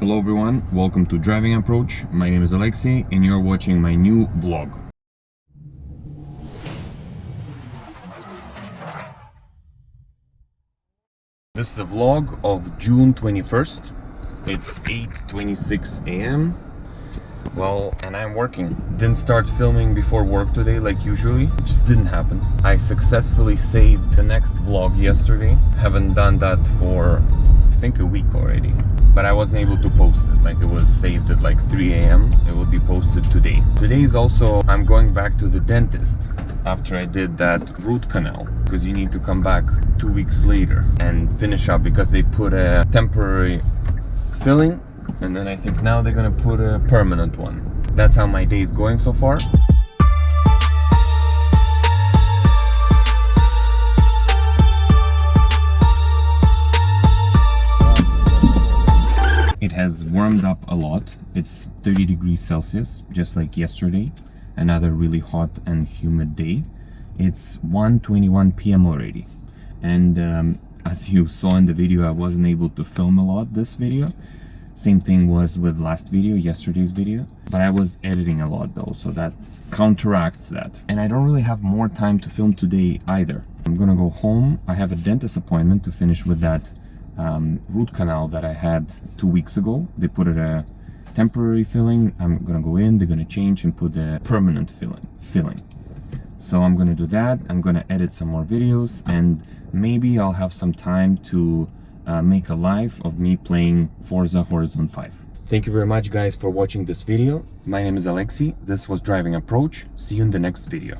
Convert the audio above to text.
Hello everyone, welcome to Driving Approach. My name is Alexei and you're watching my new vlog. This is a vlog of June 21st. It's 8:26 a.m. Well, and I'm working. Didn't start filming before work today like usually. It just didn't happen. I successfully saved the next vlog yesterday. Haven't done that for I think a week already. But I wasn't able to post it. Like, it was saved at like 3 a.m. It will be posted today. Today is also, I'm going back to the dentist after I did that root canal, because you need to come back 2 weeks later and finish up, because they put a temporary filling and then I think now they're gonna put a permanent one. That's how my day is going so far. It has warmed up a lot. It's 30 degrees Celsius, just like yesterday. Another really hot and humid day. It's 1:21 p.m. already. And as you saw in the video, I wasn't able to film a lot this video. Same thing was with last video, yesterday's video. But I was editing a lot though, so that counteracts that. And I don't really have more time to film today either. I'm gonna go home. I have a dentist appointment to finish with that root canal that I had 2 weeks ago. They put it a temporary filling. I'm gonna go in, they're gonna change and put a permanent filling. So I'm gonna do that. I'm gonna edit some more videos, and maybe I'll have some time to make a live of me playing Forza Horizon 5. Thank you very much guys for watching this video. My name is Alexei. This was Driving Approach. See you in the next video.